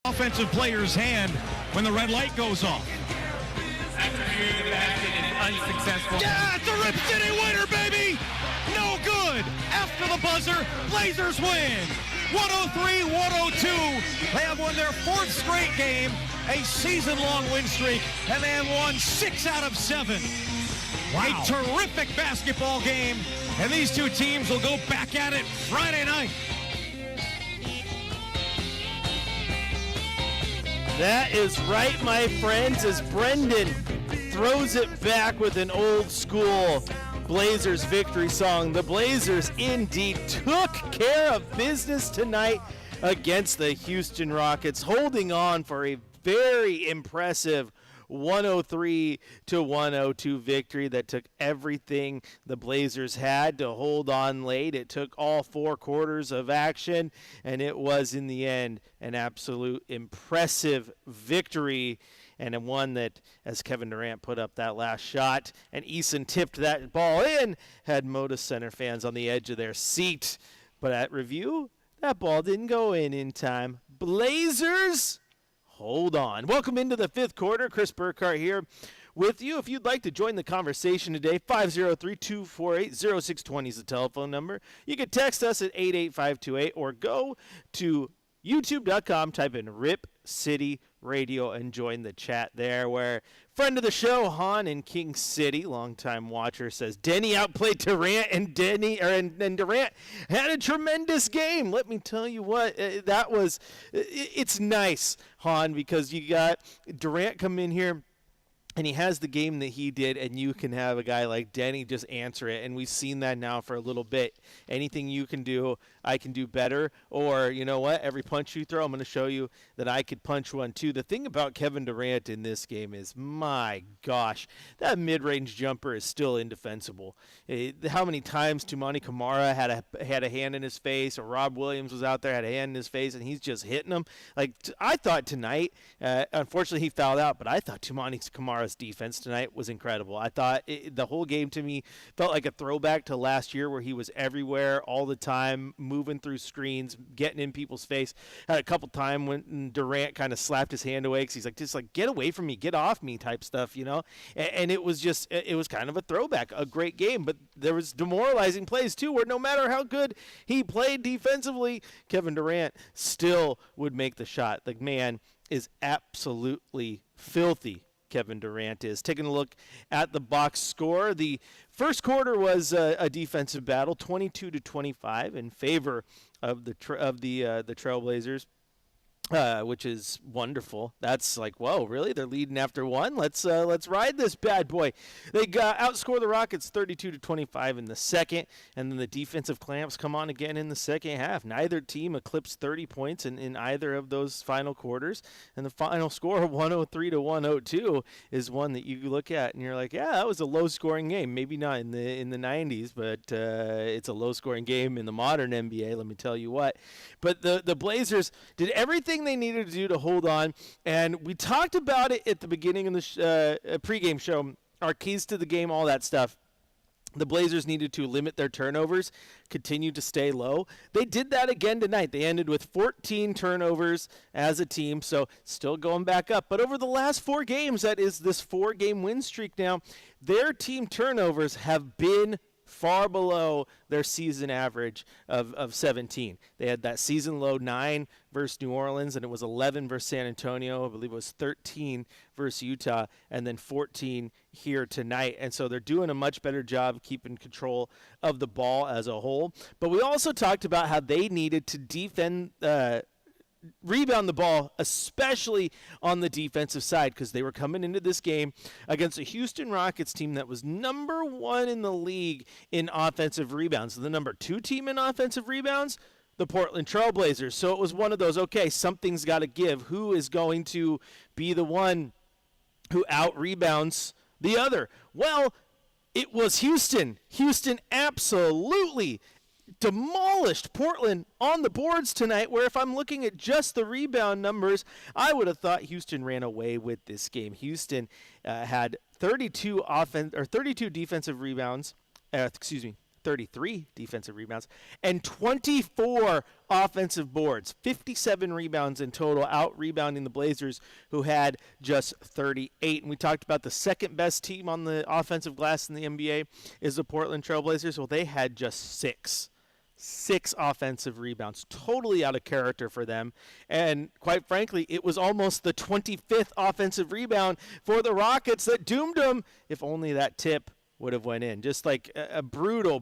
offensive player's hand when the red light goes off. After shooting the basket is unsuccessful. Yeah, it's a Rip City winner, baby! No good! After the buzzer, Blazers win! 103-102. They have won their fourth straight game, a season-long win streak, and they have won 6 out of 7. Wow. A terrific basketball game, and these two teams will go back at it Friday night. That is right, my friends, as Brendan throws it back with an old school Blazers victory song. The Blazers indeed took care of business tonight against the Houston Rockets, holding on for a very impressive 103-102 victory that took everything the Blazers had to hold on late. It took all 4 quarters of action, and it was in the end an absolute impressive victory, and one that, as Kevin Durant put up that last shot and Eason tipped that ball in, had Moda Center fans on the edge of their seat. But at review, that ball didn't go in time. Blazers, hold on. Welcome into the 5th quarter. Chris Burkhardt here with you. If you'd like to join the conversation today, 503-248-0620 is the telephone number. You can text us at 88528 or go to youtube.com, type in Rip City Radio and join the chat there, where friend of the show, Han in King City, longtime watcher, says Denny outplayed Durant, and Durant had a tremendous game. Let me tell you what, it's nice, Han, because you got Durant come in here and he has the game that he did, and you can have a guy like Denny just answer it, and we've seen that now for a little bit. Anything you can do, I can do better, or you know what, every punch you throw, I'm going to show you that I could punch one too. The thing about Kevin Durant in this game is, my gosh, that mid-range jumper is still indefensible. How many times Toumani Camara had a hand in his face, or Rob Williams was out there, had a hand in his face, and he's just hitting them. Like, I thought tonight, unfortunately he fouled out, but I thought Toumani Camara's defense tonight was incredible. I thought the whole game to me felt like a throwback to last year, where he was everywhere all the time, moving through screens, getting in people's face. Had a couple times when Durant kind of slapped his hand away because he's like, just like, get away from me, get off me type stuff, you know? And it was kind of a throwback, a great game. But there was demoralizing plays too, where no matter how good he played defensively, Kevin Durant still would make the shot. The man is absolutely filthy. Kevin Durant is. Taking a look at the box score, the first quarter was a defensive battle, 22-25 in favor of the Trailblazers, which is wonderful. That's like, whoa, really? They're leading after one? Let's ride this bad boy. They outscore the Rockets 32-25 in the second, and then the defensive clamps come on again in the second half. Neither team eclipsed 30 points in either of those final quarters, and the final score, 103-102, is one that you look at and you're like, yeah, that was a low-scoring game. Maybe not in the 90s, but it's a low-scoring game in the modern NBA, let me tell you what. But the Blazers did everything they needed to do to hold on, and we talked about it at the beginning of the pregame show, our keys to the game, all that stuff. The Blazers needed to limit their turnovers, continue to stay low. They did that again tonight. They ended with 14 turnovers as a team, so still going back up. But over the last 4 games, that is this 4-game win streak now, their team turnovers have been far below their season average of 17. They had that season low 9 versus New Orleans, and it was 11 versus San Antonio. I believe it was 13 versus Utah, and then 14 here tonight. And so they're doing a much better job keeping control of the ball as a whole. But we also talked about how they needed to rebound the ball, especially on the defensive side, because they were coming into this game against a Houston Rockets team that was number 1 in the league in offensive rebounds. The number 2 team in offensive rebounds, the Portland Trailblazers. So it was one of those, okay, something's got to give. Who is going to be the one who out-rebounds the other? Well, it was Houston. Houston absolutely demolished Portland on the boards tonight, where if I'm looking at just the rebound numbers, I would have thought Houston ran away with this game. Houston had 32 defensive rebounds, 33 defensive rebounds, and 24 offensive boards, 57 rebounds in total, out-rebounding the Blazers, who had just 38. And we talked about the second-best team on the offensive glass in the NBA is the Portland Trail Blazers. Well, they had just 6 offensive rebounds, totally out of character for them. And quite frankly, it was almost the 25th offensive rebound for the Rockets that doomed them. If only that tip would have went in. Just like a brutal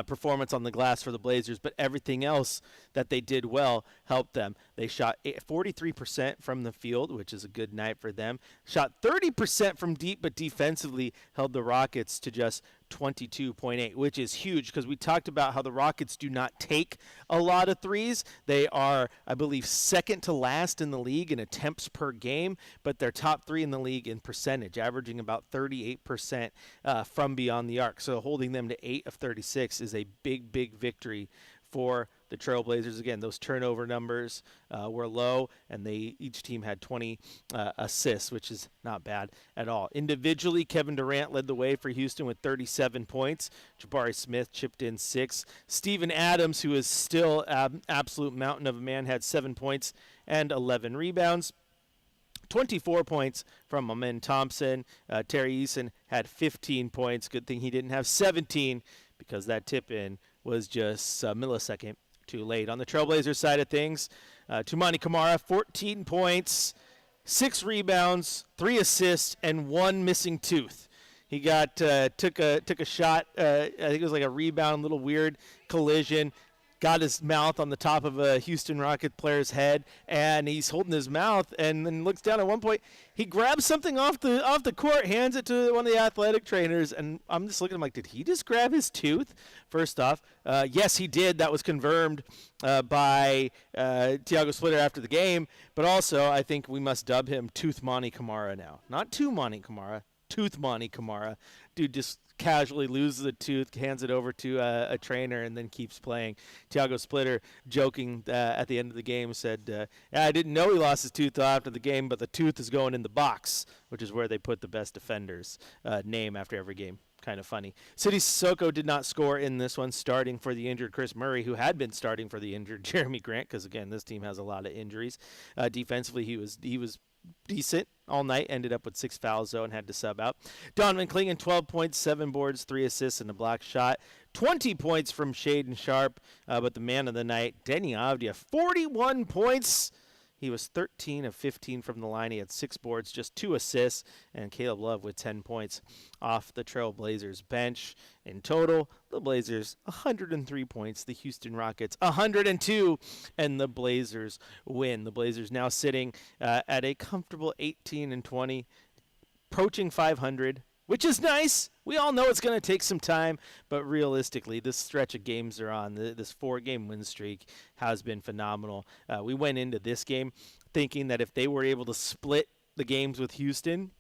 performance on the glass for the Blazers, but everything else that they did well helped them. They shot 43% from the field, which is a good night for them. Shot 30% from deep, but defensively held the Rockets to just 22.8, which is huge because we talked about how the Rockets do not take a lot of threes. They are, I believe, second to last in the league in attempts per game, but they're top 3 in the league in percentage, averaging about 38% from beyond the arc. So holding them to 8 of 36 is a big victory for the Trailblazers. Again, those turnover numbers were low, and each team had 20 assists, which is not bad at all. Individually, Kevin Durant led the way for Houston with 37 points. Jabari Smith chipped in 6. Steven Adams, who is still absolute mountain of a man, had 7 points and 11 rebounds. 24 points from Amen Thompson. Terry Eason had 15 points. Good thing he didn't have 17 because that tip-in was just a millisecond too late. On the Trailblazers side of things, Toumani Camara, 14 points, 6 rebounds, 3 assists, and 1 missing tooth. He took a shot, I think it was like a rebound, little weird collision, got his mouth on the top of a Houston Rocket player's head, and he's holding his mouth, and then looks down at one point. He grabs something off the court, hands it to one of the athletic trainers, and I'm just looking at him like, did he just grab his tooth? First off, yes, he did. That was confirmed by Tiago Splitter after the game, but also I think we must dub him Toothmani Camara now. Not Toumani Camara, Toothmani Camara. Dude just casually loses a tooth, hands it over to a trainer, and then keeps playing. Tiago Splitter, joking at the end of the game, said, I didn't know he lost his tooth after the game, but the tooth is going in the box, which is where they put the best defender's name after every game. Kind of funny. City Sissoko did not score in this one, starting for the injured Chris Murray, who had been starting for the injured Jeremy Grant, because, again, this team has a lot of injuries. Defensively, he was decent all night, ended up with 6 fouls, though, and had to sub out. Donovan Clingan, 12 points, 7 boards, 3 assists, and a block shot. 20 points from Shaden Sharp, but the man of the night, Denny Avdia, 41 points. He was 13 of 15 from the line. He had 6 boards, just 2 assists, and Caleb Love with 10 points off the Trail Blazers bench. In total, the Blazers 103 points, the Houston Rockets 102, and the Blazers win. The Blazers now sitting at a comfortable 18-20, approaching 500. Which is nice. We all know it's going to take some time, but realistically, this stretch of games they're on, this 4-game win streak, has been phenomenal. We went into this game thinking that if they were able to split the games with Houston,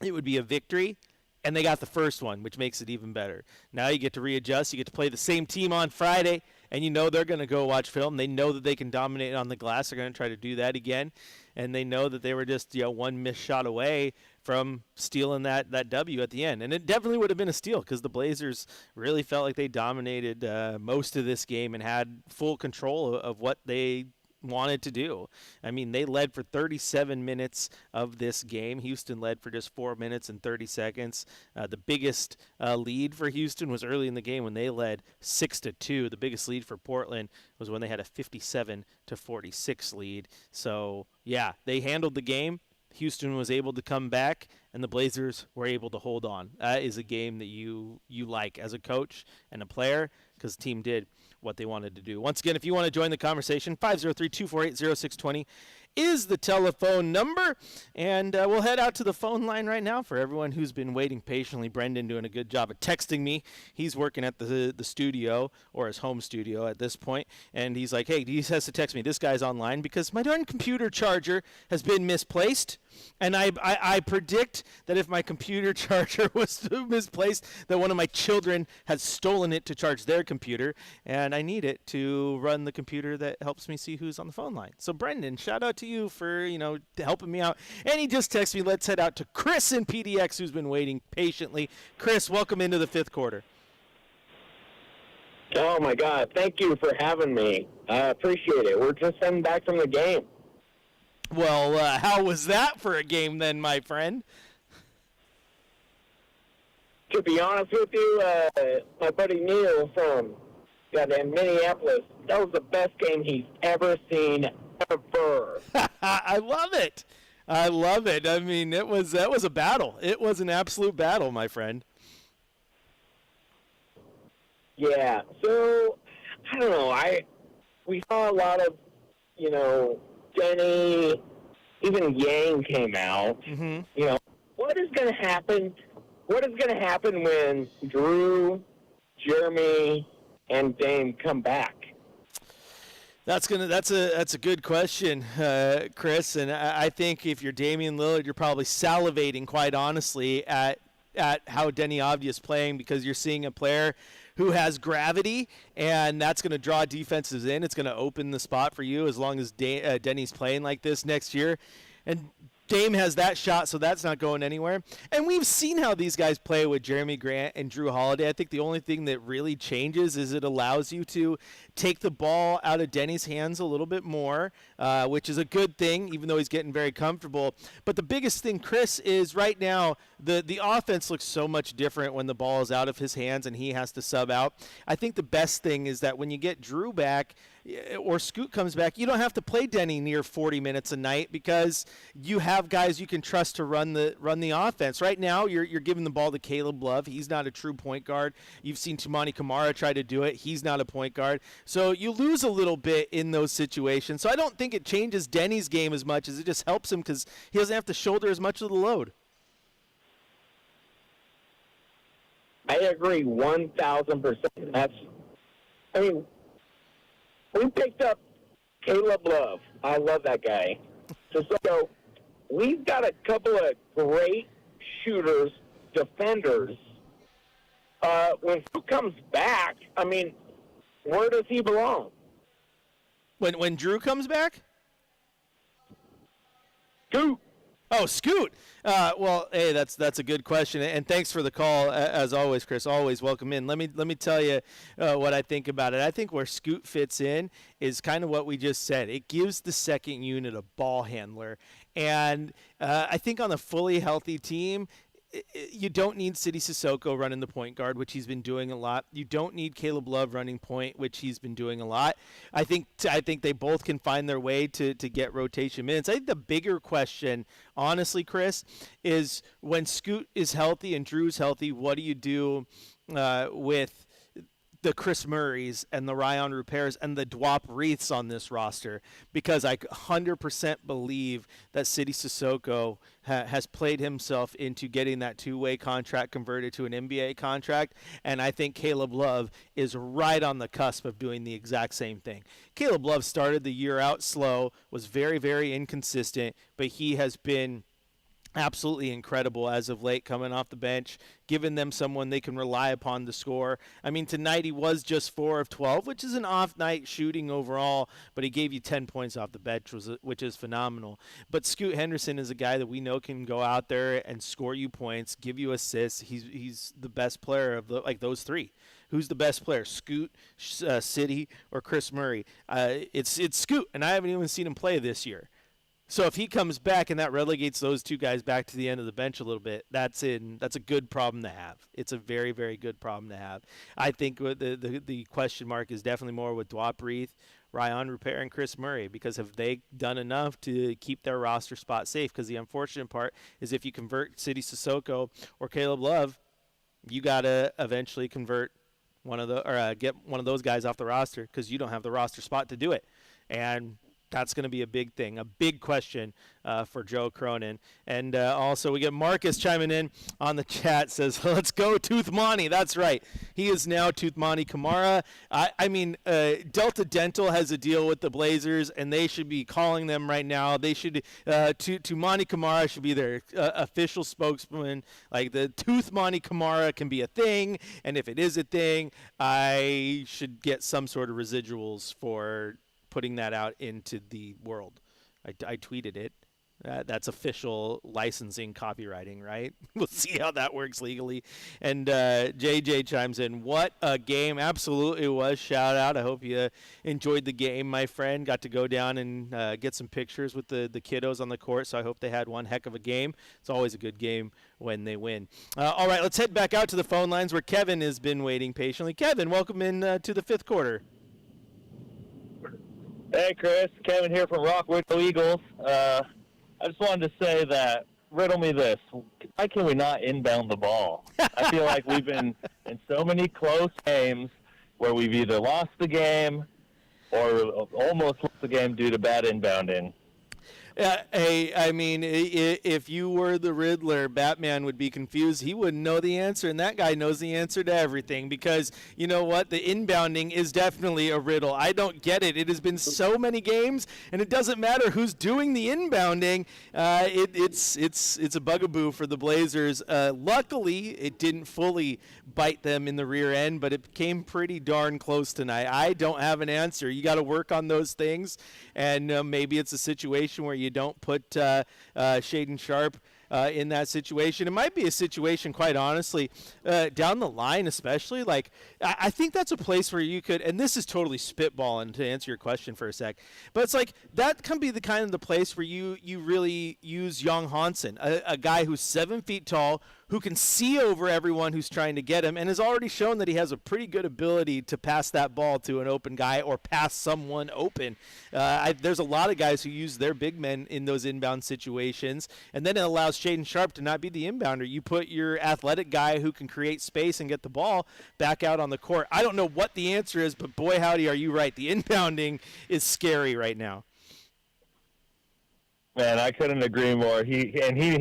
it would be a victory, and they got the first one, which makes it even better. Now you get to readjust. You get to play the same team on Friday, and you know they're going to go watch film. They know that they can dominate on the glass. They're going to try to do that again, and they know that they were just one missed shot away from stealing that W at the end. And it definitely would have been a steal because the Blazers really felt like they dominated most of this game and had full control of what they wanted to do. I mean, they led for 37 minutes of this game. Houston led for just 4 minutes and 30 seconds. The biggest lead for Houston was early in the game when they led 6-2. The biggest lead for Portland was when they had a 57-46 lead. So, yeah, they handled the game. Houston was able to come back, and the Blazers were able to hold on. That is a game that you like as a coach and a player because the team did what they wanted to do. Once again, if you want to join the conversation, 503-248-0620 is the telephone number. And we'll head out to the phone line right now for everyone who's been waiting patiently. Brendan doing a good job of texting me. He's working at the studio, or his home studio at this point, and he's like, hey, he has to text me. This guy's online because my darn computer charger has been misplaced. And I predict that if my computer charger was misplaced, that one of my children has stolen it to charge their computer, and I need it to run the computer that helps me see who's on the phone line. So, Brendan, shout out to you for, helping me out. And he just texted me, let's head out to Chris in PDX, who's been waiting patiently. Chris, welcome into the 5th quarter. Oh, my God. Thank you for having me. I appreciate it. We're just coming back from the game. Well, how was that for a game then, my friend? To be honest with you, my buddy Neil from goddamn Minneapolis, that was the best game he's ever seen, ever. I love it. I love it. I mean, that was a battle. It was an absolute battle, my friend. Yeah, so, I don't know, we saw a lot of, Denny, even Yang came out. Mm-hmm. What is going to happen? What is going to happen when Drew, Jeremy, and Dame come back? That's a good question, Chris. And I think if you're Damian Lillard, you're probably salivating, quite honestly, at how Denny Avdija is playing, because you're seeing a player who has gravity, and that's going to draw defenses in. It's going to open the spot for you as long as Denny's playing like this next year. And Dame has that shot, so that's not going anywhere. And we've seen how these guys play with Jeremy Grant and Drew Holiday. I think the only thing that really changes is it allows you to take the ball out of Denny's hands a little bit more, which is a good thing, even though he's getting very comfortable. But the biggest thing, Chris, is right now the offense looks so much different when the ball is out of his hands and he has to sub out. I think the best thing is that when you get Drew back, or Scoot comes back, you don't have to play Denny near 40 minutes a night, because you have guys you can trust to run the offense. Right now, you're giving the ball to Caleb Love. He's not a true point guard. You've seen Tumani Kamara try to do it. He's not a point guard. So you lose a little bit in those situations. So I don't think it changes Denny's game as much as it just helps him, because he doesn't have to shoulder as much of the load. I agree 1,000%. We picked up Caleb Love. I love that guy. So we've got a couple of great shooters, defenders. When Scoot comes back, where does he belong? When Drew comes back? Scoot. Oh, Scoot. Well, hey, that's a good question, and thanks for the call as always, Chris. Always welcome in. Let me tell you what I think about it. I think where Scoot fits in is kind of what we just said. It gives the second unit a ball handler, and I think on a fully healthy team, you don't need Sidy Cissoko running the point guard, which he's been doing a lot. You don't need Caleb Love running point, which he's been doing a lot. I think they both can find their way to get rotation minutes. I think the bigger question, honestly, Chris, is when Scoot is healthy and Drew's healthy, what do you do with the Chris Murrays and the Ryan Ruperes and the Dwop Reiths on this roster? Because I 100% believe that Sidy Cissoko has played himself into getting that two-way contract converted to an NBA contract, and I think Caleb Love is right on the cusp of doing the exact same thing. Caleb Love started the year out slow, was very, very inconsistent, but he has been absolutely incredible as of late, coming off the bench, giving them someone they can rely upon to score. Tonight he was just 4 of 12, which is an off night shooting overall, but he gave you 10 points off the bench, which is phenomenal. But Scoot Henderson is a guy that we know can go out there and score you points, give you assists. He's the best player of those three. Who's the best player, Scoot, Sidy, or Chris Murray? It's Scoot, and I haven't even seen him play this year. So if he comes back and that relegates those two guys back to the end of the bench a little bit, that's a good problem to have. It's a very, very good problem to have. I think the question mark is definitely more with Dwop Reith, Ryan Rupert, and Chris Murray, because have they done enough to keep their roster spot safe? Because the unfortunate part is if you convert Sidy Cissoko or Caleb Love, you got to eventually convert get one of those guys off the roster, because you don't have the roster spot to do it. And that's going to be a big thing, a big question for Joe Cronin. And also we get Marcus chiming in on the chat, says, let's go Toothmani. That's right. He is now Toothmani Kamara. Delta Dental has a deal with the Blazers, and they should be calling them right now. They should, Toothmani Kamara should be their official spokesman. Like, the Toothmani Kamara can be a thing, and if it is a thing, I should get some sort of residuals for putting that out into the world. I tweeted it. That's official licensing copywriting, right? We'll see how that works legally. And JJ chimes in, what a game. Absolutely was. Shout out. I hope you enjoyed the game, my friend. Got to go down and get some pictures with the kiddos on the court, so I hope they had one heck of a game. It's always a good game when they win. All right, let's head back out to the phone lines where Kevin has been waiting patiently. Kevin, welcome in to the fifth quarter. Hey, Chris. Kevin here from Rockwood Eagles. I just wanted to say that, riddle me this. Why can we not inbound the ball? I feel like we've been in so many close games where we've either lost the game or almost lost the game due to bad inbounding. Hey, I mean, if you were the Riddler, Batman would be confused. He wouldn't know the answer, and that guy knows the answer to everything because, you know what, the inbounding is definitely a riddle. I don't get it. It has been so many games, and it doesn't matter who's doing the inbounding. It's a bugaboo for the Blazers. Luckily, it didn't fully bite them in the rear end, but it came pretty darn close tonight. I don't have an answer. You got to work on those things, and maybe it's a situation where you don't put Shaden Sharp in that situation. It might be a situation, quite honestly, down the line especially. Like, I think that's a place where you could, and this is totally spitballing to answer your question for a sec, but it's like that can be the kind of the place where you really use Young Hansen, a guy who's 7 feet tall, who can see over everyone who's trying to get him, and has already shown that he has a pretty good ability to pass that ball to an open guy or pass someone open. There's a lot of guys who use their big men in those inbound situations, and then it allows Shaden Sharp to not be the inbounder. You put your athletic guy who can create space and get the ball back out on the court. I don't know what the answer is, but boy, howdy, are you right. The inbounding is scary right now. Man, I couldn't agree more. He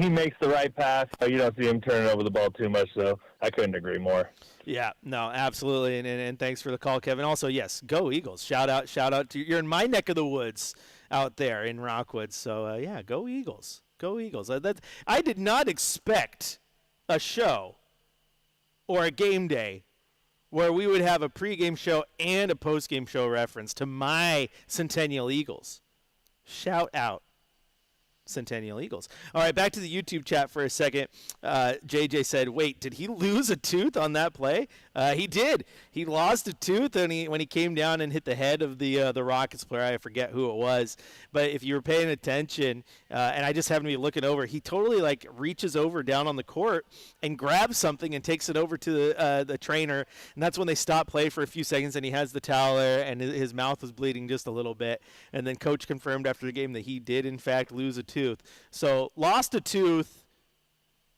makes the right pass. You don't see him turning over the ball too much, so I couldn't agree more. Yeah, no, absolutely, and thanks for the call, Kevin. Also, yes, go Eagles. Shout out to you. You're in my neck of the woods out there in Rockwood, so yeah, go Eagles. Go Eagles. I did not expect a show or a game day where we would have a pregame show and a postgame show reference to my Centennial Eagles. Shout out. Centennial Eagles. All right, back to the YouTube chat for a second. JJ said, wait, did he lose a tooth on that play? He did. He lost a tooth when he came down and hit the head of the Rockets player. I forget who it was. But if you were paying attention, and I just happened to be looking over, he totally reaches over down on the court and grabs something and takes it over to the trainer. And that's when they stop play for a few seconds, and he has the towel there, and his mouth was bleeding just a little bit. And then coach confirmed after the game that he did, in fact, lose a tooth. So lost a tooth,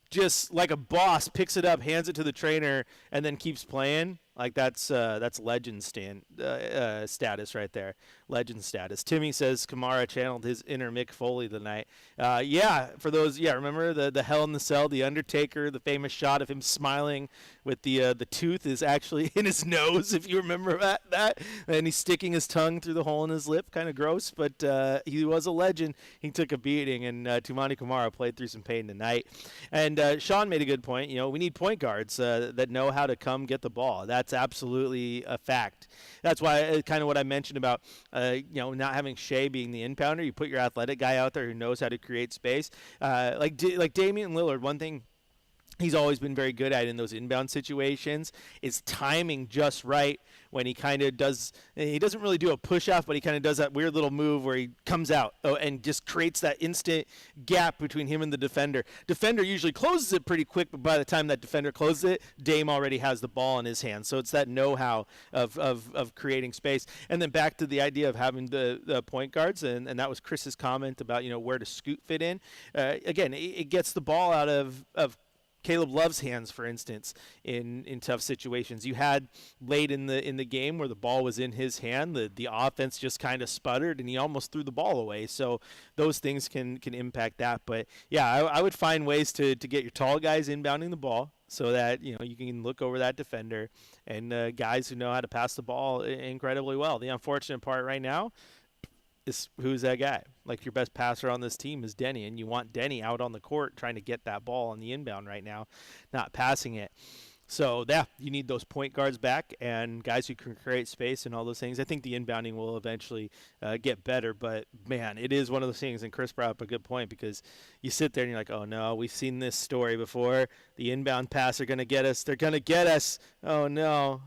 just like a boss, picks it up, hands it to the trainer, and then keeps playing. Like that's legend status right there. Legend status. Timmy says Kamara channeled his inner Mick Foley tonight. For those, remember the Hell in the Cell, the Undertaker, the famous shot of him smiling with the tooth is actually in his nose, if you remember that. And he's sticking his tongue through the hole in his lip. Kind of gross, but he was a legend. He took a beating, and Tumani Kamara played through some pain tonight. And Sean made a good point. We need point guards that know how to come get the ball. That's absolutely a fact. That's why kind of what I mentioned about not having Shea being the inbounder. You put your athletic guy out there who knows how to create space. Like Damian Lillard, one thing he's always been very good at in those inbound situations is timing just right when he kind of does – he doesn't really do a push-off, but he kind of does that weird little move where he comes out and just creates that instant gap between him and the defender. Defender usually closes it pretty quick, but by the time that defender closes it, Dame already has the ball in his hands. So it's that know-how of creating space. And then back to the idea of having the point guards, and that was Chris's comment about, where to Scoot fit in. Again, it gets the ball out of Caleb Love's hands, for instance, in tough situations. You had late in the game where the ball was in his hand, the offense just kind of sputtered and he almost threw the ball away. So those things can impact that. But yeah, I would find ways to get your tall guys inbounding the ball so that you can look over that defender and guys who know how to pass the ball incredibly well. The unfortunate part right now is who's that guy? Like your best passer on this team is Denny, and you want Denny out on the court trying to get that ball on the inbound right now, not passing it. So, yeah, you need those point guards back and guys who can create space and all those things. I think the inbounding will eventually get better. But, man, it is one of those things. And Chris brought up a good point because you sit there and you're like, oh, no, we've seen this story before. The inbound pass are going to get us. They're going to get us. Oh, no.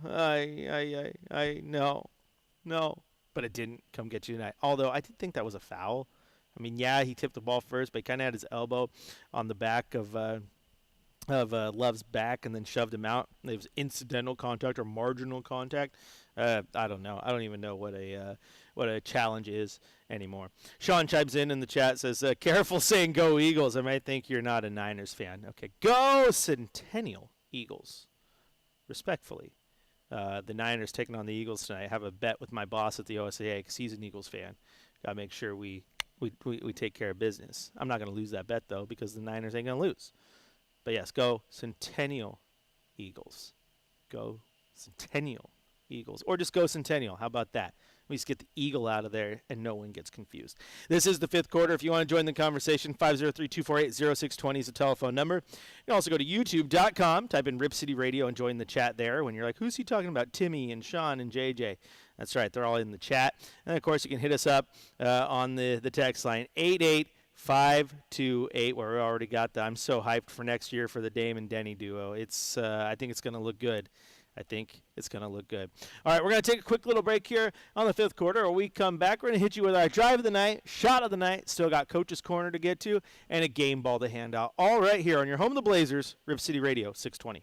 No. But it didn't come get you tonight. Although I did think that was a foul. I mean, yeah, he tipped the ball first, but he kind of had his elbow on the back of Love's back and then shoved him out. It was incidental contact or marginal contact. I don't know. I don't even know what a challenge is anymore. Sean chimes in the chat, says, careful saying go Eagles. I might think you're not a Niners fan. Okay, go Centennial Eagles. Respectfully. The Niners taking on the Eagles tonight. I have a bet with my boss at the OSAA because he's an Eagles fan. Got to make sure we take care of business. I'm not going to lose that bet, though, because the Niners ain't going to lose. But, yes, go Centennial Eagles. Go Centennial Eagles. Or just go Centennial. How about that? We just get the Eagle out of there and no one gets confused. This is the fifth quarter. If you want to join the conversation, 503-248-0620 is the telephone number. You can also go to youtube.com, type in Rip City Radio, and join the chat there. When you're like, who's he talking about? Timmy and Sean and JJ. That's right. They're all in the chat. And, of course, you can hit us up on the text line, 88528, where we already got the I'm so hyped for next year for the Dame and Denny duo. It's I think it's going to look good. All right, we're going to take a quick little break here on the fifth quarter. When we come back, we're going to hit you with our drive of the night, shot of the night, still got Coach's Corner to get to, and a game ball to hand out. All right here on your home of the Blazers, Rip City Radio 620.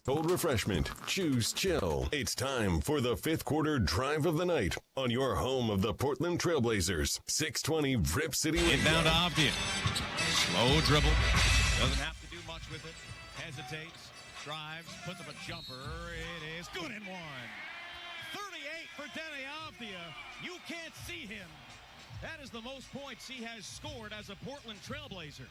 Cold refreshment. Choose chill. It's time for the fifth quarter drive of the night on your home of the Portland Trailblazers. 620 Rip City. Inbound to Avdia. Slow dribble. Doesn't have to do much with it. Hesitates. Drives. Puts up a jumper. It is good and one. 38 for Denny Avdia. You can't see him. That is the most points he has scored as a Portland Trailblazer.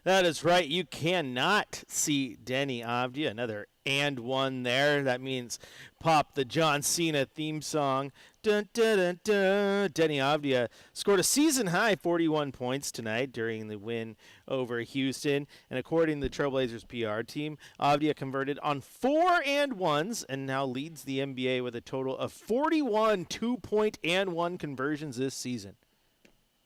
That is right. You cannot see Denny Avdia. Another and one there. That means pop the John Cena theme song. Dun, dun, dun, dun. Denny Avdia scored a season-high 41 points tonight during the win over Houston. And according to the Trailblazers PR team, Avdia converted on 4 and 1s and now leads the NBA with a total of 41 2-point and 1 conversions this season.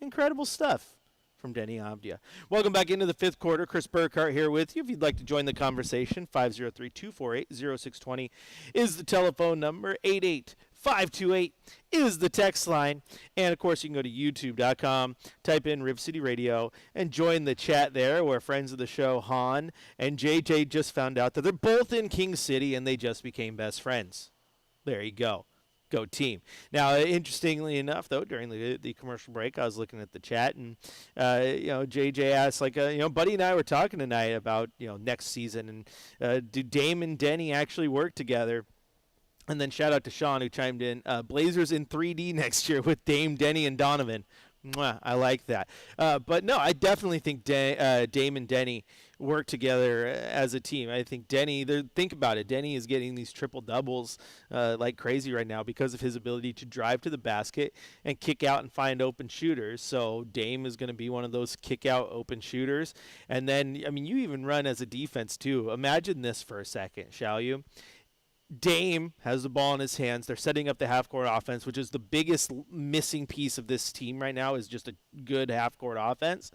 Incredible stuff from Denny Avdia. Welcome back into the fifth quarter. Chris Burkhardt here with you. If you'd like to join the conversation, 503-248-0620 is the telephone number. 88528 is the text line. And, of course, you can go to youtube.com, type in Rip City Radio, and join the chat there where friends of the show, Han and JJ, just found out that they're both in King City and they just became best friends. There you go. Go team. Now, interestingly enough, though, during the commercial break, I was looking at the chat, and JJ asked, Buddy and I were talking tonight about next season, and do Dame and Denny actually work together? And then shout out to Sean who chimed in, Blazers in 3D next year with Dame, Denny, and Donovan. Mwah, I like that. But no, I definitely think Dame and Denny work together as a team. I think Denny, think about it, Denny is getting these triple-doubles like crazy right now because of his ability to drive to the basket and kick out and find open shooters. So Dame is going to be one of those kick-out open shooters. And then, you even run as a defense too. Imagine this for a second, shall you? Dame has the ball in his hands. They're setting up the half-court offense, which is the biggest missing piece of this team right now is just a good half-court offense.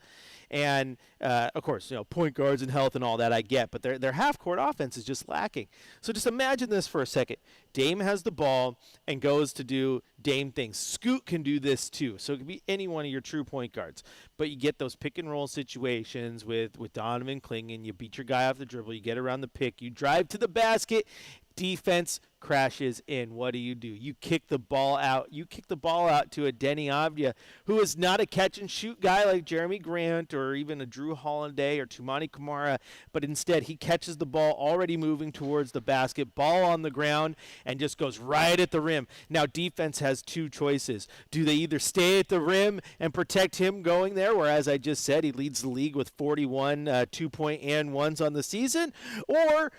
And, of course, point guards and health and all that I get, but their half-court offense is just lacking. So just imagine this for a second. Dame has the ball and goes to do Dame things. Scoot can do this too. So it could be any one of your true point guards. But you get those pick-and-roll situations with Donovan clinging. You beat your guy off the dribble. You get around the pick. You drive to the basket. Defense crashes in. What do? You kick the ball out. You kick the ball out to a Denny Avdia, who is not a catch-and-shoot guy like Jeremy Grant or even a Drew Holiday or Tumani Kamara, but instead he catches the ball already moving towards the basket, ball on the ground, and just goes right at the rim. Now, defense has two choices. Do they either stay at the rim and protect him going there, where, as I just said, he leads the league with 41 2-point and ones on the season, or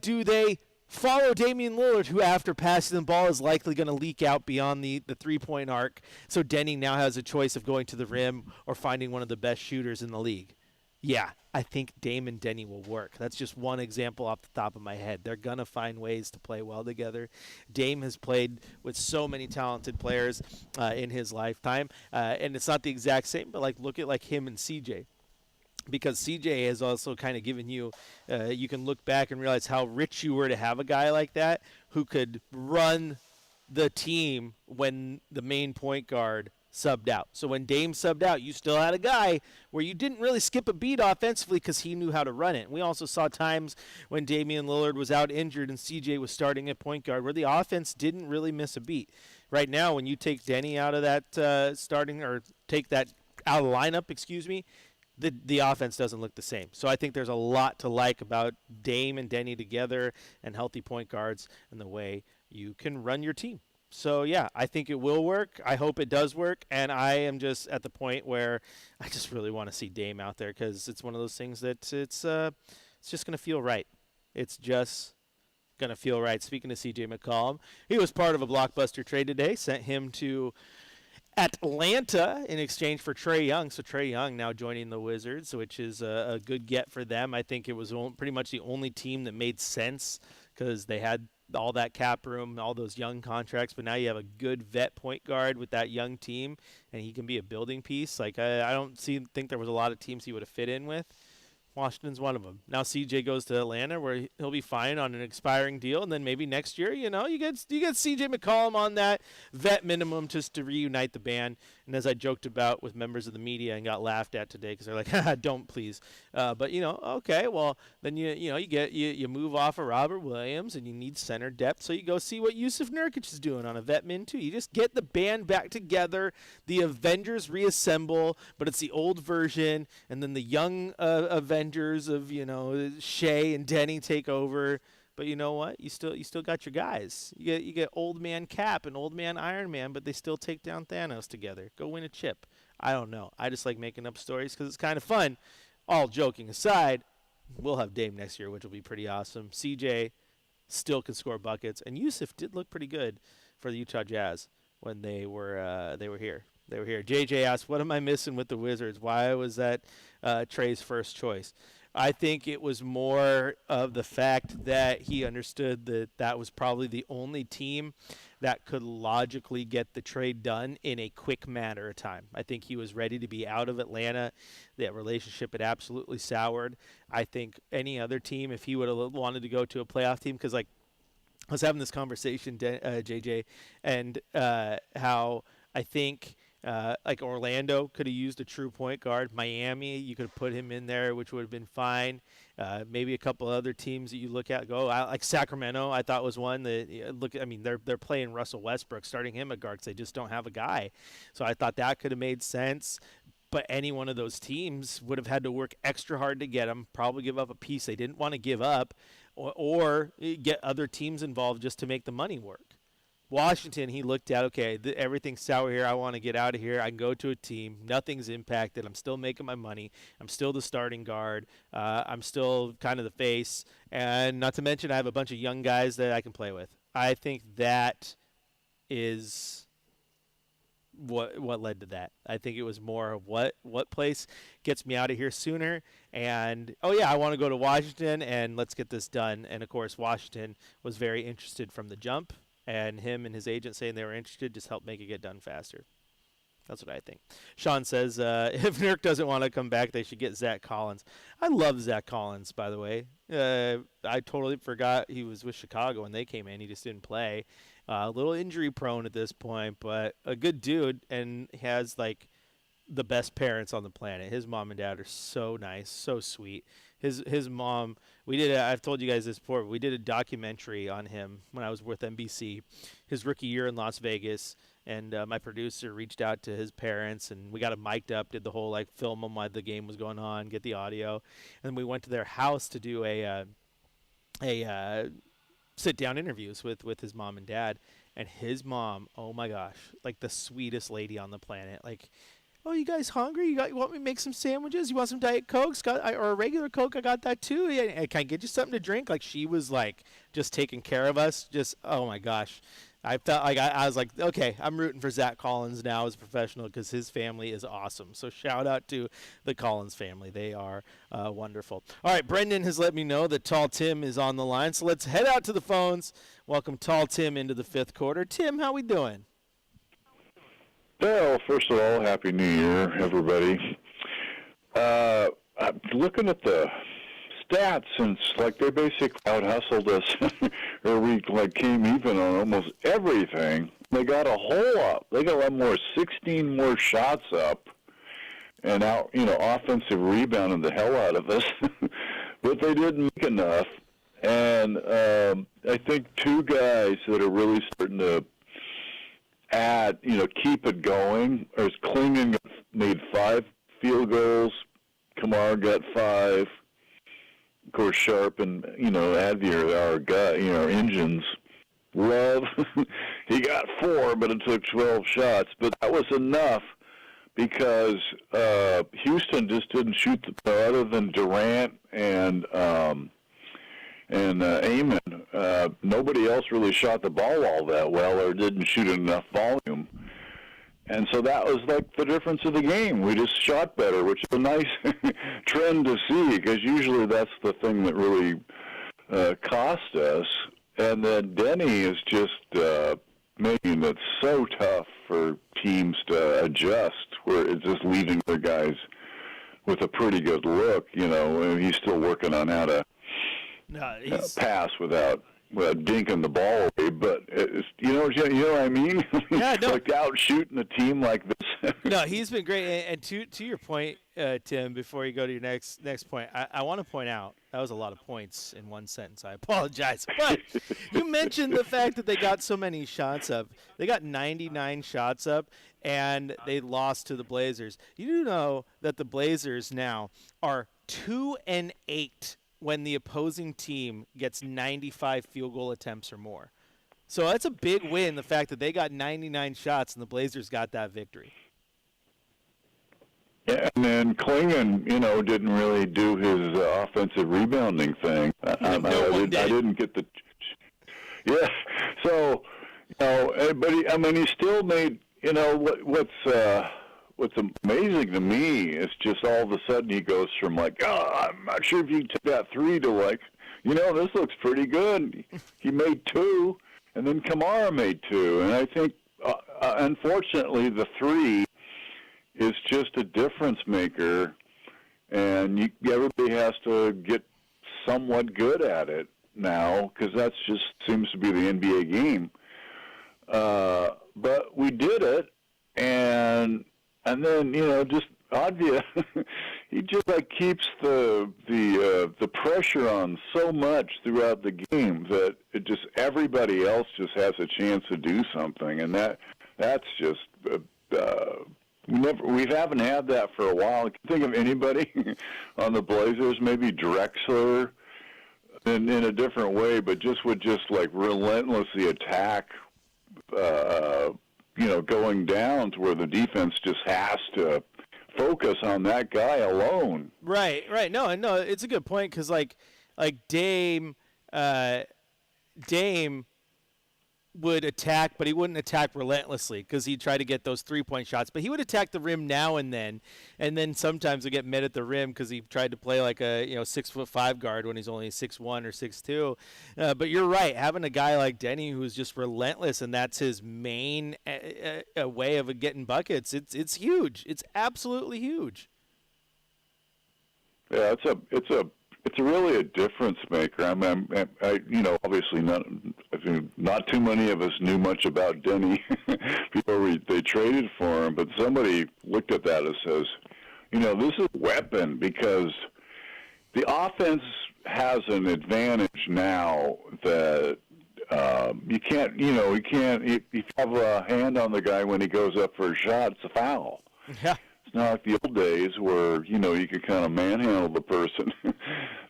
do they follow Damian Lillard, who after passing the ball is likely going to leak out beyond the three-point arc. So Denny now has a choice of going to the rim or finding one of the best shooters in the league. Yeah, I think Dame and Denny will work. That's just one example off the top of my head. They're going to find ways to play well together. Dame has played with so many talented players in his lifetime. And it's not the exact same, but look at him and CJ. Because CJ has also kind of given you, you can look back and realize how rich you were to have a guy like that who could run the team when the main point guard subbed out. So when Dame subbed out, you still had a guy where you didn't really skip a beat offensively because he knew how to run it. And we also saw times when Damian Lillard was out injured and CJ was starting at point guard where the offense didn't really miss a beat. Right now, when you take Denny out of that starting or take that out of the lineup, the offense doesn't look the same. So I think there's a lot to like about Dame and Denny together and healthy point guards and the way you can run your team. So, yeah, I think it will work. I hope it does work. And I am just at the point where I just really want to see Dame out there because it's one of those things that it's just going to feel right. It's just going to feel right. Speaking of C.J. McCollum, he was part of a blockbuster trade today, sent him to Atlanta in exchange for Trae Young. So Trae Young now joining the Wizards, which is a good get for them. I think it was pretty much the only team that made sense because they had all that cap room, all those young contracts, but now you have a good vet point guard with that young team, and he can be a building piece. I don't think there was a lot of teams he would have fit in with. Washington's one of them. Now CJ goes to Atlanta, where he'll be fine on an expiring deal, and then maybe next year, you get CJ McCollum on that vet minimum just to reunite the band. And as I joked about with members of the media and got laughed at today because they're like, "Don't please," but okay, well then you move off of Robert Williams and you need center depth, so you go see what Yusuf Nurkic is doing on a vet min too. You just get the band back together, the Avengers reassemble, but it's the old version, and then the young Avengers of Shea and Denny take over. But you know what? You still got your guys. You get old man Cap and old man Iron Man, but they still take down Thanos together. Go win a chip. I don't know. I just like making up stories because it's kind of fun. All joking aside, we'll have Dame next year, which will be pretty awesome. CJ still can score buckets, and Yusuf did look pretty good for the Utah Jazz when they were here. They were here. JJ asked, "What am I missing with the Wizards? Why was that Trey's first choice?" I think it was more of the fact that he understood that was probably the only team that could logically get the trade done in a quick matter of time. I think he was ready to be out of Atlanta. That relationship had absolutely soured. I think any other team, if he would have wanted to go to a playoff team, because I was having this conversation, JJ, and how I think Orlando could have used a true point guard. Miami, you could have put him in there, which would have been fine. Maybe a couple other teams that you look at like Sacramento. I thought was one that they're playing Russell Westbrook, starting him at guard because they just don't have a guy. So I thought that could have made sense. But any one of those teams would have had to work extra hard to get him, probably give up a piece they didn't want to give up, or get other teams involved just to make the money work. Washington, he looked at, okay, everything's sour here. I want to get out of here. I can go to a team. Nothing's impacted. I'm still making my money. I'm still the starting guard. I'm still kind of the face. And not to mention I have a bunch of young guys that I can play with. I think that is what led to that. I think it was more of what place gets me out of here sooner. And, I want to go to Washington, and let's get this done. And, of course, Washington was very interested from the jump. And him and his agent saying they were interested just helped make it get done faster. That's what I think. Sean says, if Nurk doesn't want to come back, they should get Zach Collins. I love Zach Collins, by the way. I totally forgot he was with Chicago when they came in. He just didn't play. A little injury prone at this point, but a good dude, and has the best parents on the planet. His mom and dad are so nice, so sweet. His mom, I've told you guys this before, we did a documentary on him when I was with NBC, his rookie year in Las Vegas, and my producer reached out to his parents, and we got him mic'd up, did the whole film him while the game was going on, get the audio, and we went to their house to do a sit-down interviews with his mom and dad, and his mom, oh my gosh, the sweetest lady on the planet, "Oh, you guys hungry? You want me to make some sandwiches? You want some Diet Cokes or a regular Coke? I got that too. Yeah, can I get you something to drink?" She was just taking care of us. Just, oh my gosh. I felt I was like, okay, I'm rooting for Zach Collins now as a professional because his family is awesome. So shout out to the Collins family. They are wonderful. All right, Brendan has let me know that Tall Tim is on the line. So let's head out to the phones. Welcome Tall Tim into the fifth quarter. Tim, how we doing? Well, first of all, Happy New Year, everybody. I'm looking at the stats, and it's they basically out-hustled us, or we came even on almost everything. They got a hole up. They got 16 more shots up, and offensive rebounded the hell out of us, but they didn't make enough. And I think two guys that are really starting to keep it going. As Klingon made 5 field goals, Kamar got 5. Of course, Sharp and Advier, our guy, our engines. Love, he got 4, but it took 12 shots. But that was enough because Houston just didn't shoot other than Durant and Amon, nobody else really shot the ball all that well or didn't shoot enough volume. And so that was the difference of the game. We just shot better, which is a nice trend to see because usually that's the thing that really cost us. And then Denny is just making it so tough for teams to adjust where it's just leaving their guys with a pretty good look, and he's still working on how to pass without dinking the ball away. But you know what I mean? Yeah, no. Like out shooting a team like this. No, he's been great. And to your point, Tim, before you go to your next point, I want to point out that was a lot of points in one sentence. I apologize. But you mentioned the fact that they got so many shots up. They got 99 shots up, and they lost to the Blazers. You do know that the Blazers now are 2-8 when the opposing team gets 95 field goal attempts or more. So that's a big win, the fact that they got 99 shots and the Blazers got that victory. Yeah, and then Klingon, didn't really do his offensive rebounding thing. I didn't get the. Yeah, so but he still made. What's amazing to me is just all of a sudden he goes from I'm not sure if you took that three to this looks pretty good. He made two, and then Kamara made two, and I think unfortunately the three is just a difference maker, and everybody has to get somewhat good at it now because that's just seems to be the NBA game. But we did it, and then just obvious, he just keeps the pressure on so much throughout the game that it just everybody else just has a chance to do something, and that's just. We haven't had that for a while. I can think of anybody on the Blazers, maybe Drexler, in a different way, but would relentlessly attack, going down to where the defense just has to focus on that guy alone. Right. No, it's a good point because Dame would attack, but he wouldn't attack relentlessly because he'd try to get those 3-point shots. But he would attack the rim now and then sometimes would get met at the rim because he tried to play like a 6'5" guard when he's only 6'1" or 6'2". But you're right, having a guy like Denny who's just relentless and that's his main way of getting buckets. It's huge. It's absolutely huge. Yeah, it's really a difference maker. Obviously not too many of us knew much about Denny before they traded for him, but somebody looked at that and says, this is a weapon because the offense has an advantage now that you can't, if you have a hand on the guy when he goes up for a shot, it's a foul. Yeah. It's not like the old days where, you could kind of manhandle the person.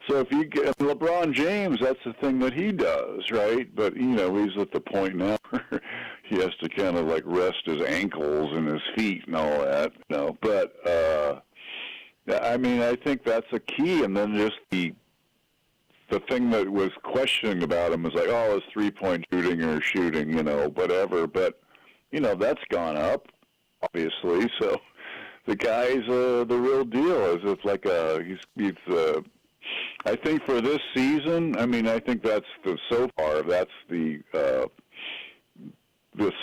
So if you get LeBron James, that's the thing that he does, right? But, he's at the point now where he has to kind of rest his ankles and his feet and all that. But, I think that's a key. And then just the thing that was questioning about him was his 3-point shooting, whatever. But, that's gone up, obviously. So the guy's the real deal. He's I think for this season, I think that's so far that's the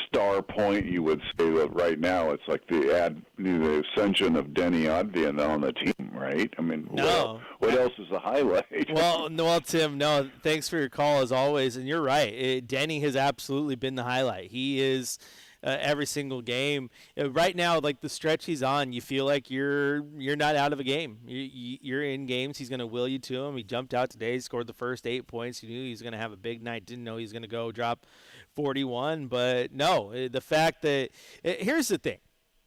star point you would say that right now. It's the ascension of Denny Avdija on the team, right? No. What else is the highlight? Well, Tim, no, thanks for your call as always, and you're right. Denny has absolutely been the highlight. He is. Every single game. Right now, the stretch he's on, you feel like you're not out of a game. You're in games. He's going to will you to him. He jumped out today, scored the first 8 points. You knew he was going to have a big night. Didn't know he was going to go drop 41. But, no, the fact that – here's the thing.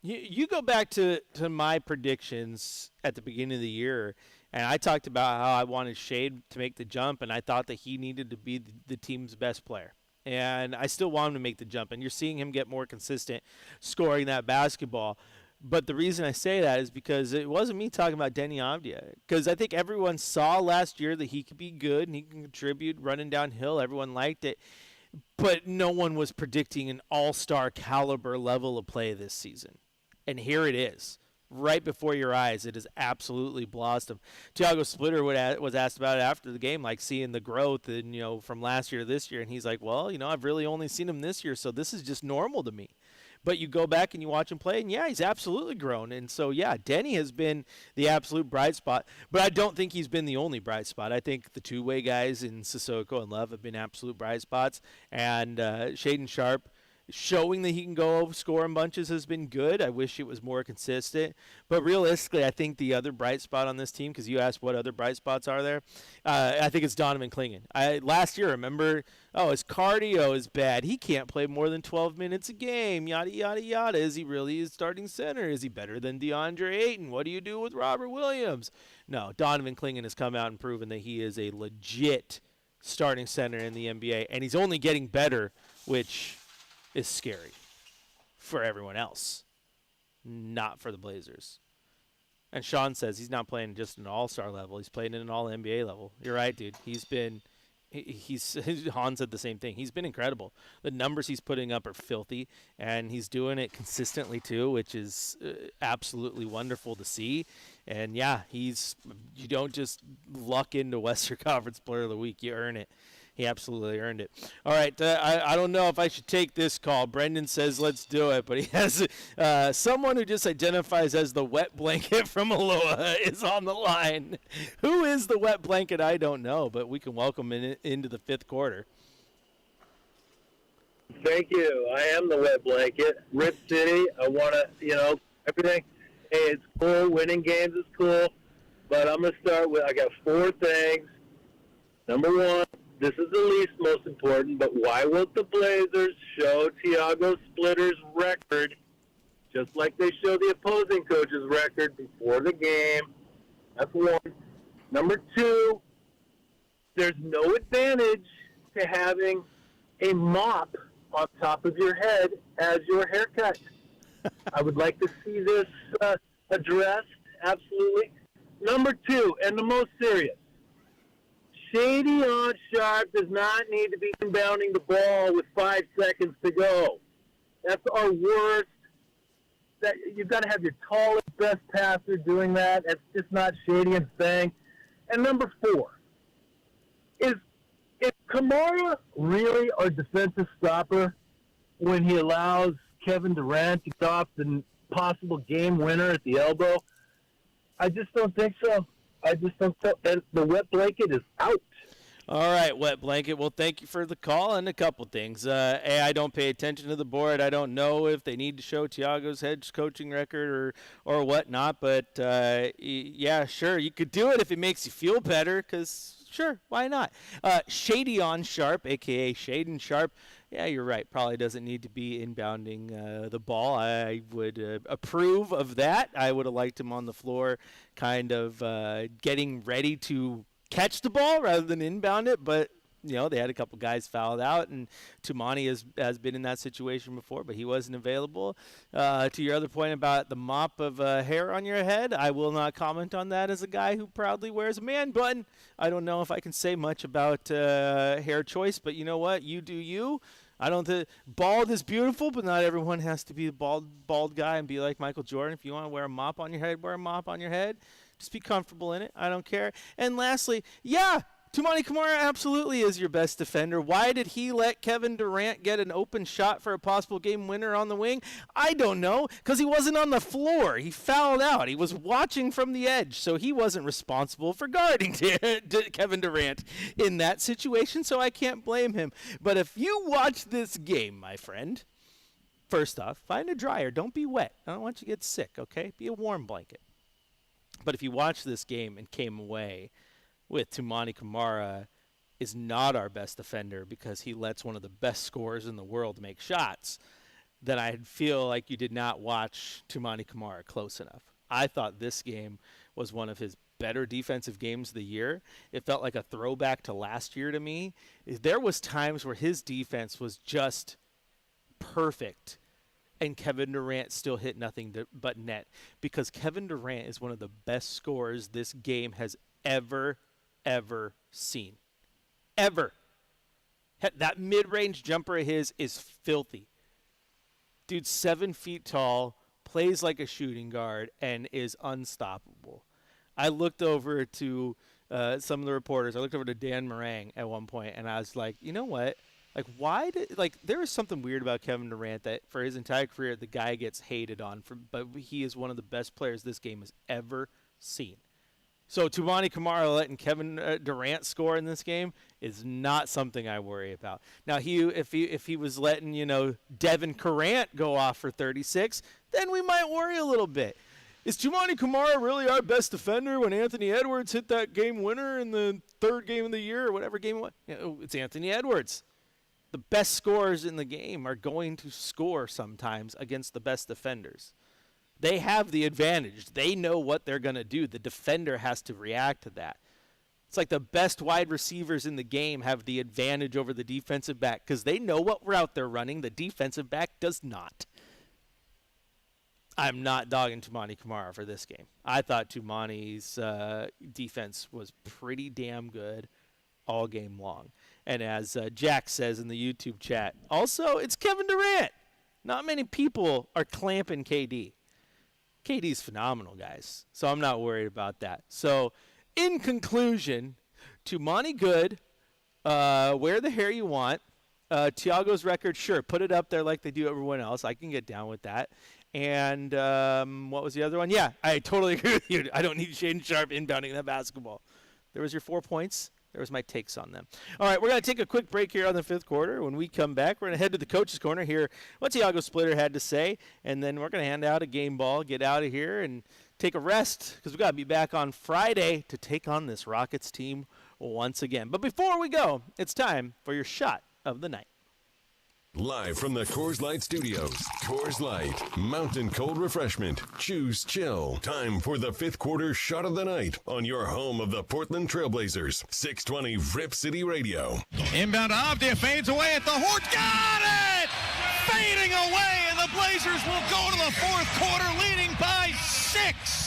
You go back to my predictions at the beginning of the year, and I talked about how I wanted Shade to make the jump, and I thought that he needed to be the team's best player. And I still want him to make the jump. And you're seeing him get more consistent scoring that basketball. But the reason I say that is because it wasn't me talking about Denny Avdija. Because I think everyone saw last year that he could be good and he can contribute running downhill. Everyone liked it. But no one was predicting an all-star caliber level of play this season. And here it is. Right before your eyes, it has absolutely blossomed. Thiago Splitter was asked about it after the game, seeing the growth and from last year to this year, and he's like, well, I've really only seen him this year, so this is just normal to me. But you go back and you watch him play, and, yeah, he's absolutely grown. And so, yeah, Denny has been the absolute bright spot. But I don't think he's been the only bright spot. I think the two-way guys in Sissoko and Love have been absolute bright spots. And Shaden Sharp showing that he can go score in bunches has been good. I wish it was more consistent. But realistically, I think the other bright spot on this team, because you asked what other bright spots are there, I think it's Donovan Clingan. Last year, remember, his cardio is bad. He can't play more than 12 minutes a game, yada, yada, yada. Is he really a starting center? Is he better than DeAndre Ayton? What do you do with Robert Williams? No, Donovan Clingan has come out and proven that he is a legit starting center in the NBA, and he's only getting better, which is scary for everyone else, not for the Blazers. And Sean says he's not playing just an all-star level. He's playing at an all-NBA level. You're right, dude. Han said the same thing. He's been incredible. The numbers he's putting up are filthy, and he's doing it consistently too, which is absolutely wonderful to see. And, yeah, you don't just luck into Western Conference Player of the Week. You earn it. He absolutely earned it. All right, I don't know if I should take this call. Brendan says let's do it, but he has someone who just identifies as the wet blanket from Aloha is on the line. Who is the wet blanket? I don't know, but we can welcome him into the fifth quarter. Thank you. I am the wet blanket. Rip City, I want to, everything. Hey, it's cool. Winning games is cool, but I'm going to start with, I got 4 things. Number 1. This is the least most important, but why won't the Blazers show Thiago Splitter's record just like they show the opposing coach's record before the game? That's 1. Number 2, there's no advantage to having a mop on top of your head as your haircut. I would like to see this addressed, absolutely. Number 2, and the most serious, Shady on Sharp does not need to be inbounding the ball with 5 seconds to go. That's our worst. You've got to have your tallest, best passer doing that. That's just not Shady and Fang. And number 4, is Kamara really our defensive stopper when he allows Kevin Durant to get off the possible game winner at the elbow? I just don't think so. And the wet blanket is out. All right, wet blanket. Well, thank you for the call and a couple things. I don't pay attention to the board. I don't know if they need to show Thiago's head coaching record or whatnot. But, yeah, sure, you could do it if it makes you feel better because, sure, why not? Shady on Sharp, a.k.a. Shaden Sharp. Yeah, you're right. Probably doesn't need to be inbounding the ball. I would approve of that. I would have liked him on the floor kind of getting ready to catch the ball rather than inbound it. But, they had a couple guys fouled out, and Tumani has been in that situation before, but he wasn't available. To your other point about the mop of hair on your head, I will not comment on that as a guy who proudly wears a man bun. I don't know if I can say much about hair choice, but you know what? You do you. I don't think bald is beautiful, but not everyone has to be a bald guy and be like Michael Jordan. If you want to wear a mop on your head, wear a mop on your head. Just be comfortable in it. I don't care. And lastly, yeah, Tumani Kamara absolutely is your best defender. Why did he let Kevin Durant get an open shot for a possible game winner on the wing? I don't know, because he wasn't on the floor. He fouled out. He was watching from the edge, so he wasn't responsible for guarding Kevin Durant in that situation, so I can't blame him. But if you watch this game, my friend, first off, find a dryer. Don't be wet. I don't want you to get sick, okay? Be a warm blanket. But if you watch this game and came away with Tumani Kamara is not our best defender because he lets one of the best scorers in the world make shots, then I feel like you did not watch Tumani Kamara close enough. I thought this game was one of his better defensive games of the year. It felt like a throwback to last year to me. There was times where his defense was just perfect, and Kevin Durant still hit nothing but net, because Kevin Durant is one of the best scorers this game has ever seen. Ever. That mid-range jumper of his is filthy. Dude's 7 feet tall, plays like a shooting guard, and is unstoppable. I looked over to some of the reporters. I looked over to Dan Morang at one point, and I was like, you know what? Like, why did there is something weird about Kevin Durant that for his entire career the guy gets hated on, but he is one of the best players this game has ever seen. So Toumani Camara letting Kevin Durant score in this game is not something I worry about. Now, if he was letting Devin Durant go off for 36, then we might worry a little bit. Is Toumani Camara really our best defender when Anthony Edwards hit that game winner in the third game of the year or whatever game it was? It's Anthony Edwards. The best scorers in the game are going to score sometimes against the best defenders. They have the advantage. They know what they're going to do. The defender has to react to that. It's like the best wide receivers in the game have the advantage over the defensive back because they know what route they're running. The defensive back does not. I'm not dogging Toumani Camara for this game. I thought Toumani's defense was pretty damn good all game long. And as Jack says in the YouTube chat, also, it's Kevin Durant. Not many people are clamping KD. KD's phenomenal, guys. So I'm not worried about that. So, in conclusion, Toumani good. Wear the hair you want. Tiago's record, sure, put it up there like they do everyone else. I can get down with that. And what was the other one? Yeah, I totally agree with you. I don't need Shaden Sharp inbounding that basketball. There was your 4 points. There was my takes on them. All right, we're going to take a quick break here on the fifth quarter. When we come back, we're going to head to the coach's corner, hear what Tiago Splitter had to say, and then we're going to hand out a game ball, get out of here, and take a rest because we've got to be back on Friday to take on this Rockets team once again. But before we go, it's time for your shot of the night. Live from the Coors Light Studios, Coors Light, mountain cold refreshment. Choose chill. Time for the fifth quarter shot of the night on your home of the Portland Trailblazers. 620 Rip City Radio. Inbound to Avdia, fades away at the Hort. Got it! Fading away, and the Blazers will go to the fourth quarter leading by 6.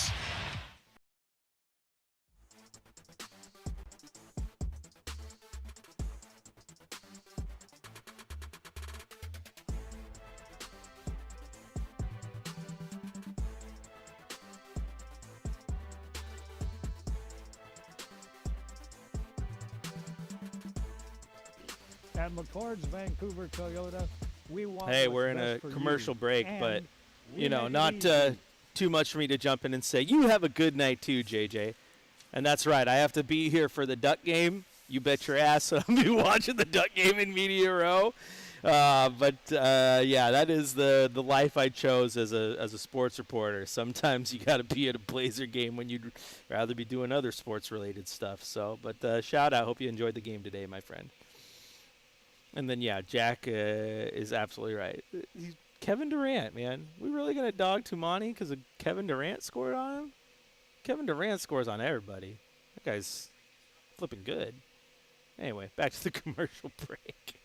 At McCord's Vancouver Toyota, we want. Hey, we're in a commercial break, but not too much for me to jump in and say you have a good night too, JJ. And that's right, I have to be here for the Duck game. You bet your ass I'll be watching the Duck game in Media Row. Yeah, that is the life I chose as a sports reporter. Sometimes you got to be at a Blazer game when you'd rather be doing other sports related stuff. So, but shout out, hope you enjoyed the game today, my friend. And then, yeah, Jack is absolutely right. Kevin Durant, man. We really going to dog Toumani because Kevin Durant scored on him? Kevin Durant scores on everybody. That guy's flipping good. Anyway, back to the commercial break.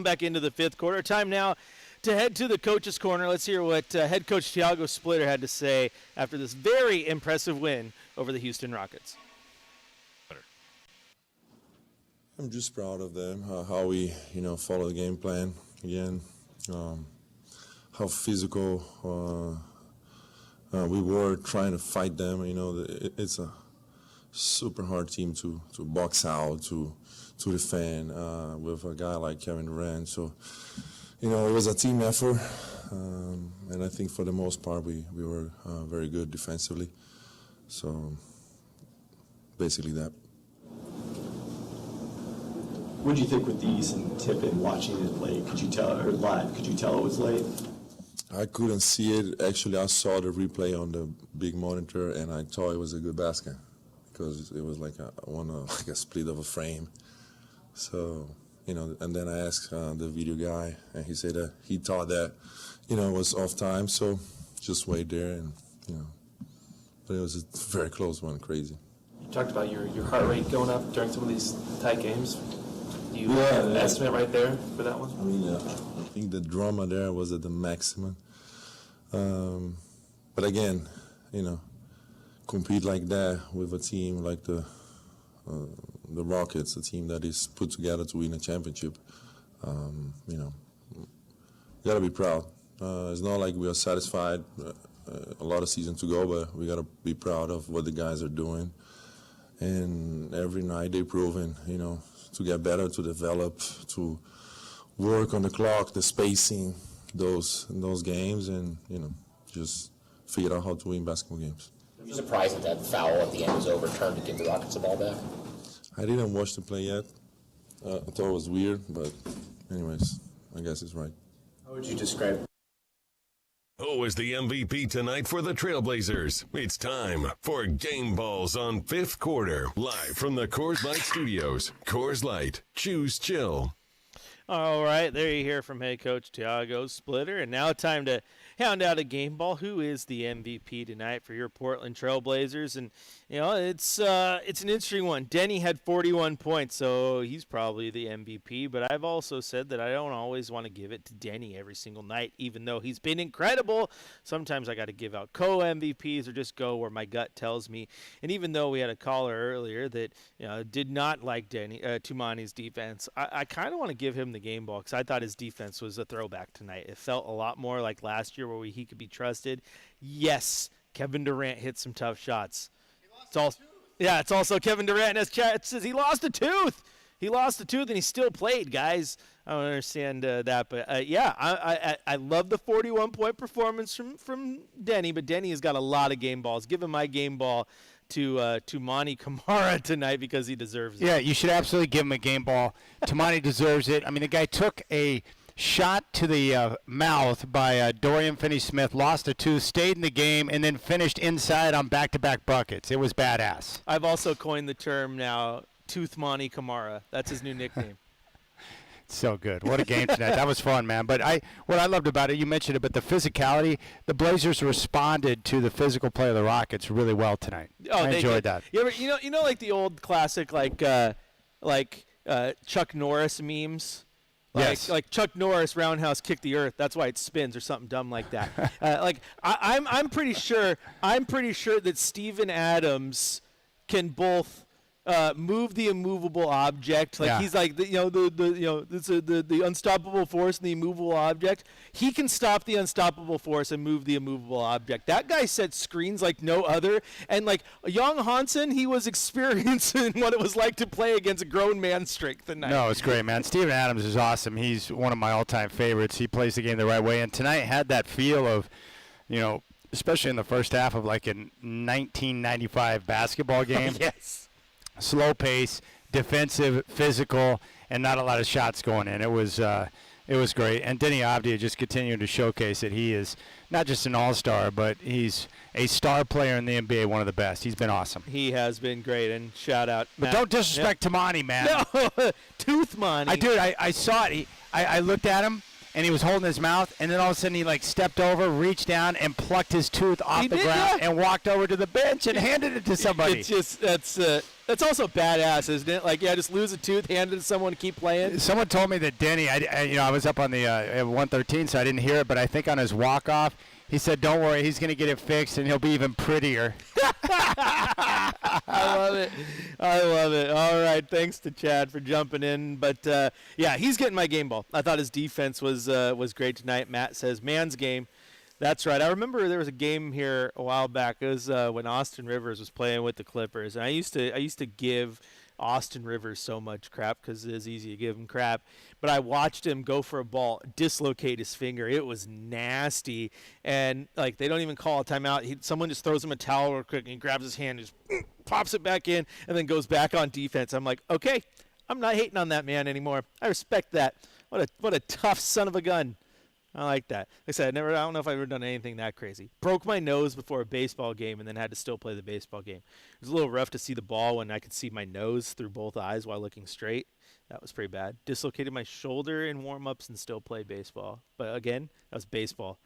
Back into the fifth quarter. Time now to head to the coach's corner. Let's hear what head coach Thiago Splitter had to say after this very impressive win over the Houston Rockets. I'm just proud of them, how we, follow the game plan again, how physical we were trying to fight them. It's a super hard team to box out, to defend with a guy like Kevin Durant. So, it was a team effort, and I think for the most part we were very good defensively. So, basically that. What did you think with the Eason tip in watching it late? Could you tell, or live? Could you tell it was late? I couldn't see it. Actually, I saw the replay on the big monitor, and I thought it was a good basket because it was like a split of a frame. So, and then I asked the video guy, and he said that he thought that, it was off time. So just wait there, and but it was a very close one, crazy. You talked about your heart rate going up during some of these tight games. Do you have an estimate right there for that one? I think the drama there was at the maximum. But again, compete like that with a team like the Rockets, a team that is put together to win a championship, you got to be proud. It's not like we are satisfied. A lot of season to go, but we got to be proud of what the guys are doing. And every night they're proving, to get better, to develop, to work on the clock, the spacing, those games, and just figure out how to win basketball games. Were you surprised that foul at the end was overturned to give the Rockets the ball back? I didn't watch the play yet. I thought it was weird, but anyways, I guess it's right. How would you describe? Who is the MVP tonight for the Trailblazers? It's time for Game Balls on Fifth Quarter, live from the Coors Light Studios. Coors Light, choose chill. All right, there you hear from head coach Thiago Splitter, and now time to hound out a game ball. Who is the MVP tonight for your Portland Trailblazers? And it's an interesting one. Denny had 41 points, so he's probably the MVP. But I've also said that I don't always want to give it to Denny every single night, even though he's been incredible. Sometimes I got to give out co-MVPs or just go where my gut tells me. And even though we had a caller earlier that did not like Tumani's defense, I kind of want to give him the game ball because I thought his defense was a throwback tonight. It felt a lot more like last year where he could be trusted. Yes, Kevin Durant hit some tough shots. It's also Kevin Durant in his chat says he lost a tooth. He lost a tooth and he still played, guys. I don't understand that, but I love the 41-point performance from Denny, but Denny has got a lot of game balls. Give him my game ball to Tumani Camara tonight because he deserves it. Yeah, you should absolutely give him a game ball. Tumani deserves it. I mean, the guy took a shot to the mouth by Dorian Finney-Smith, lost a tooth, stayed in the game, and then finished inside on back-to-back buckets. It was badass. I've also coined the term now, Toothmani Camara. That's his new nickname. So good. What a game tonight. That was fun, man. But what I loved about it, you mentioned it, but the physicality, the Blazers responded to the physical play of the Rockets really well tonight. I enjoyed that. You ever, like the old classic like Chuck Norris memes? Yes. Like Chuck Norris roundhouse kick the earth. That's why it spins or something dumb like that. I'm pretty sure that Steven Adams can both move the immovable object. He's like the unstoppable force and the immovable object. He can stop the unstoppable force and move the immovable object. That guy set screens like no other. And like Young Hansen, he was experiencing what it was like to play against a grown man's strength tonight. No, it's great, man. Steven Adams is awesome. He's one of my all-time favorites. He plays the game the right way. And tonight had that feel of, especially in the first half of like a 1995 basketball game. Yes. Slow pace, defensive, physical, and not a lot of shots going in. It was great. And Denny Avdia just continuing to showcase that he is not just an all-star, but he's a star player in the NBA, one of the best. He's been awesome. He has been great, and shout out. But don't disrespect Tumani, man. No, Toothmani. I saw it. I looked at him, and he was holding his mouth, and then all of a sudden he stepped over, reached down, and plucked his tooth off the ground and walked over to the bench and handed it to somebody. It's just That's also badass, isn't it? Like, just lose a tooth, hand it to someone, keep playing. Someone told me that Denny, I was up on the 113, so I didn't hear it, but I think on his walk-off, he said, don't worry, he's going to get it fixed, and he'll be even prettier. I love it. I love it. All right, thanks to Chad for jumping in. But, he's getting my game ball. I thought his defense was great tonight. Matt says, man's game. That's right. I remember there was a game here a while back. It was when Austin Rivers was playing with the Clippers, and I used to give Austin Rivers so much crap because it is easy to give him crap. But I watched him go for a ball, dislocate his finger. It was nasty, and like they don't even call a timeout. Someone just throws him a towel real quick, and he grabs his hand, and just pops it back in, and then goes back on defense. I'm like, okay, I'm not hating on that man anymore. I respect that. What a tough son of a gun. I like that. Like I said, I don't know if I've ever done anything that crazy. Broke my nose before a baseball game and then had to still play the baseball game. It was a little rough to see the ball when I could see my nose through both eyes while looking straight. That was pretty bad. Dislocated my shoulder in warm-ups and still played baseball. But again, that was baseball,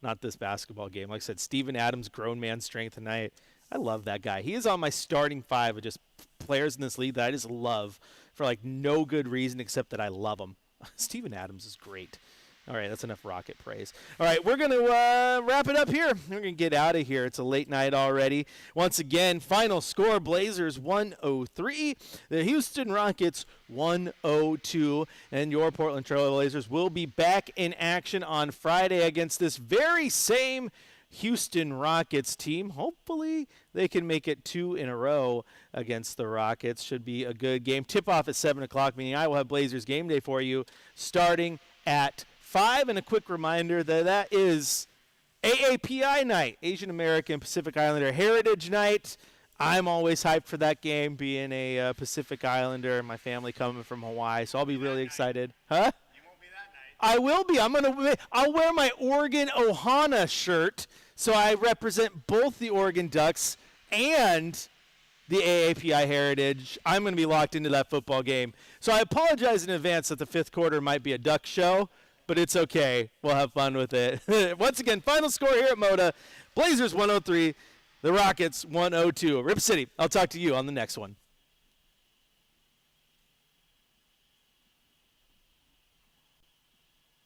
not this basketball game. Like I said, Steven Adams, grown man strength tonight. I love that guy. He is on my starting five of just players in this league that I just love for like no good reason except that I love him. Steven Adams is great. All right, that's enough Rocket praise. All right, we're going to wrap it up here. We're going to get out of here. It's a late night already. Once again, final score, Blazers 103. The Houston Rockets 102. And your Portland Trail Blazers will be back in action on Friday against this very same Houston Rockets team. Hopefully they can make it 2 in a row against the Rockets. Should be a good game. Tip-off at 7 o'clock, meaning I will have Blazers game day for you starting at 5, and a quick reminder that is AAPI night, Asian American Pacific Islander Heritage Night. I'm always hyped for that game, being a Pacific Islander, my family coming from Hawaii, so I'll be really excited. Huh? You won't be that night. I will be. I'll wear my Oregon Ohana shirt, so I represent both the Oregon Ducks and the AAPI Heritage. I'm going to be locked into that football game. So I apologize in advance that the fifth quarter might be a Duck show, but it's okay. We'll have fun with it. Once again, final score here at Moda. Blazers 103, the Rockets 102. Rip City, I'll talk to you on the next one.